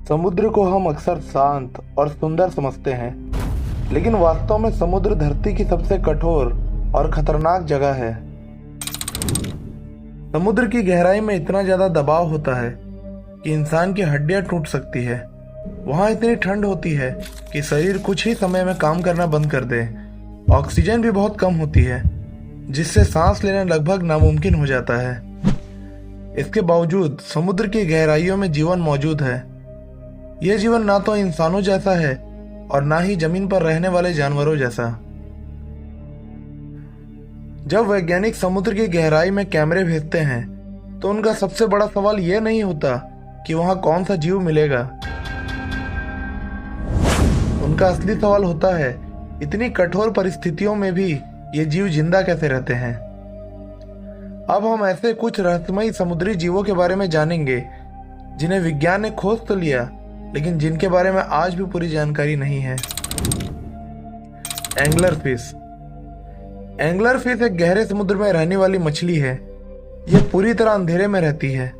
समुद्र को हम अक्सर शांत और सुंदर समझते हैं, लेकिन वास्तव में समुद्र धरती की सबसे कठोर और खतरनाक जगह है। समुद्र की गहराई में इतना ज्यादा दबाव होता है कि इंसान की हड्डियां टूट सकती है। वहां इतनी ठंड होती है कि शरीर कुछ ही समय में काम करना बंद कर दे। ऑक्सीजन भी बहुत कम होती है, जिससे सांस लेना लगभग नामुमकिन हो जाता है। इसके बावजूद समुद्र की गहराइयों में जीवन मौजूद है। यह जीवन ना तो इंसानों जैसा है और ना ही जमीन पर रहने वाले जानवरों जैसा। जब वैज्ञानिक समुद्र की गहराई में कैमरे भेजते हैं तो उनका सबसे बड़ा सवाल यह नहीं होता कि वहां कौन सा जीव मिलेगा। उनका असली सवाल होता है, इतनी कठोर परिस्थितियों में भी ये जीव जिंदा कैसे रहते हैं। अब हम ऐसे कुछ रहस्यमयी समुद्री जीवों के बारे में जानेंगे जिन्हें विज्ञान ने खोज तो लिया, लेकिन जिनके बारे में आज भी पूरी जानकारी नहीं है। Angler fish. एंगलर फिश एक गहरे समुद्र में रहने वाली मछली है। यह पूरी तरह अंधेरे में रहती है।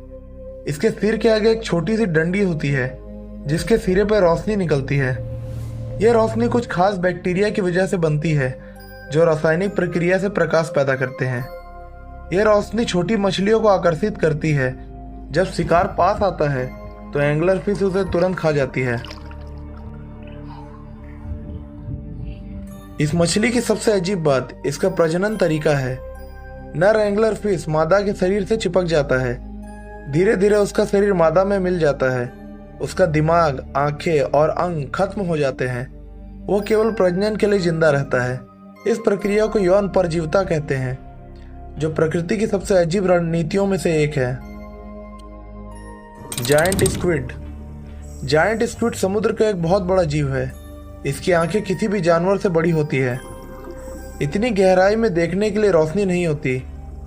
इसके सिर के आगे एक छोटी सी डंडी होती है, जिसके सिरे पर रोशनी निकलती है। यह रोशनी कुछ खास बैक्टीरिया की वजह से बनती है, जो रासायनिक प्रक्रिया से प्रकाश पैदा करते हैं। यह रोशनी छोटी मछलियों को आकर्षित करती है। जब शिकार पास आता है तो एंगलर फिश उसे तुरंत खा जाती है। इस मछली की सबसे अजीब बात इसका प्रजनन तरीका है। नर एंगलर फिश मादा के शरीर से चिपक जाता है। धीरे धीरे उसका शरीर मादा में मिल जाता है। उसका दिमाग, आंखें और अंग खत्म हो जाते हैं। वो केवल प्रजनन के लिए जिंदा रहता है। इस प्रक्रिया को यौन परजीविता कहते हैं, जो प्रकृति की सबसे अजीब रणनीतियों में से एक है। Giant squid. जायंट स्क्विड समुद्र का एक बहुत बड़ा जीव है। इसकी आंखें किसी भी जानवर से बड़ी होती है। इतनी गहराई में देखने के लिए रोशनी नहीं होती,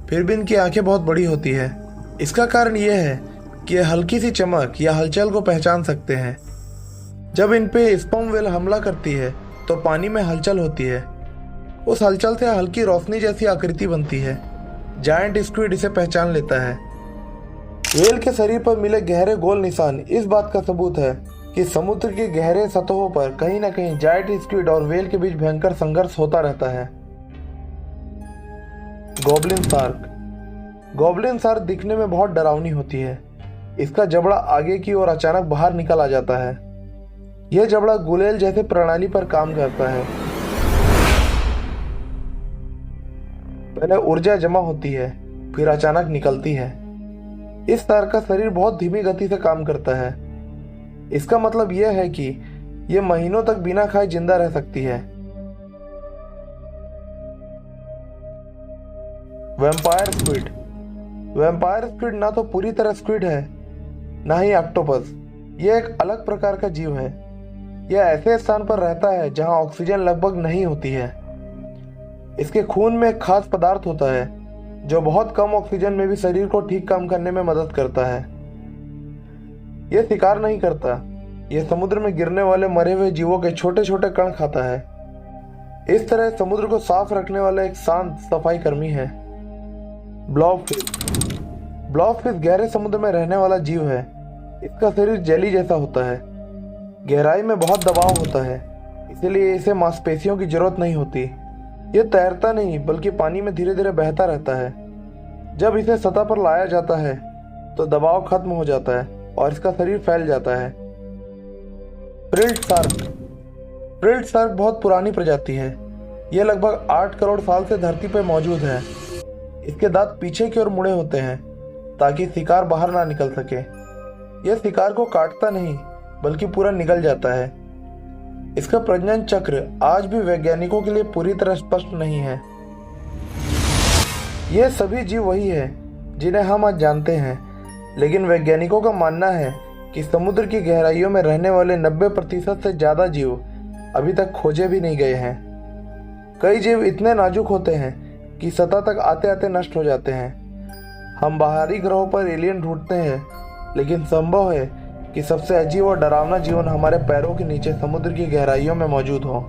फिर भी इनकी आंखें बहुत बड़ी होती है। इसका कारण यह है कि यह हल्की सी चमक या हलचल को पहचान सकते हैं। जब इन पे स्पर्म व्हेल हमला करती है तो पानी में हलचल होती है। उस हलचल से हल्की रोशनी जैसी आकृति बनती है। जायंट स्क्विड इसे पहचान लेता है। व्हेल के शरीर पर मिले गहरे गोल निशान इस बात का सबूत है कि समुद्र की गहरे सतहों पर कहीं न कहीं जायंट स्क्विड और व्हेल के बीच भयंकर संघर्ष होता रहता है। Goblin shark. गॉब्लिन शार्क दिखने में बहुत डरावनी होती है। इसका जबड़ा आगे की ओर अचानक बाहर निकल आ जाता है। यह जबड़ा गुलेल जैसे प्रणाली पर काम करता है। पहले ऊर्जा जमा होती है, फिर अचानक निकलती है। इस शार्क का शरीर बहुत धीमी गति से काम करता है। इसका मतलब यह है कि यह महीनों तक बिना खाए जिंदा रह सकती है। Vampire squid. वैम्पायर स्क्विड ना तो पूरी तरह स्क्विड है, ना ही ऑक्टोपस। यह एक अलग प्रकार का जीव है। यह ऐसे स्थान पर रहता है जहां ऑक्सीजन लगभग नहीं होती है। इसके खून में एक खास पदार्थ होता है जो बहुत कम ऑक्सीजन में भी शरीर को ठीक काम करने में मदद करता है। यह शिकार नहीं करता। यह समुद्र में गिरने वाले मरे हुए जीवों के छोटे छोटे कण खाता है। इस तरह समुद्र को साफ रखने वाला एक शांत सफाई कर्मी है। ब्लॉबफिश। ब्लॉबफिश गहरे समुद्र में रहने वाला जीव है। इसका शरीर जेली जैसा होता है। गहराई में बहुत दबाव होता है, इसलिए इसे मांसपेशियों की जरूरत नहीं होती। यह तैरता नहीं बल्कि पानी में धीरे धीरे बहता रहता है। जब इसे सतह पर लाया जाता है तो दबाव खत्म हो जाता है और इसका शरीर फैल जाता है। प्रिल्ट शार्क। प्रिल्ट शार्क बहुत पुरानी प्रजाति है। यह लगभग 8 करोड़ साल से धरती पर मौजूद है। इसके दांत पीछे की ओर मुड़े होते हैं ताकि शिकार बाहर ना निकल सके। यह शिकार को काटता नहीं बल्कि पूरा निगल जाता है। इसका प्रजनन चक्र आज भी वैज्ञानिकों के लिए पूरी तरह स्पष्ट नहीं है। ये सभी जीव वही है जिन्हें हम आज जानते हैं, लेकिन वैज्ञानिकों का मानना है कि समुद्र की गहराइयों में रहने वाले 90% से ज्यादा जीव अभी तक खोजे भी नहीं गए हैं। कई जीव इतने नाजुक होते हैं कि सतह तक आते आते नष्ट हो जाते हैं। हम बाहरी ग्रहों पर एलियन ढूंढते हैं, लेकिन संभव है कि सबसे अजीब और डरावना जीवन हमारे पैरों के नीचे समुद्र की गहराइयों में मौजूद हो।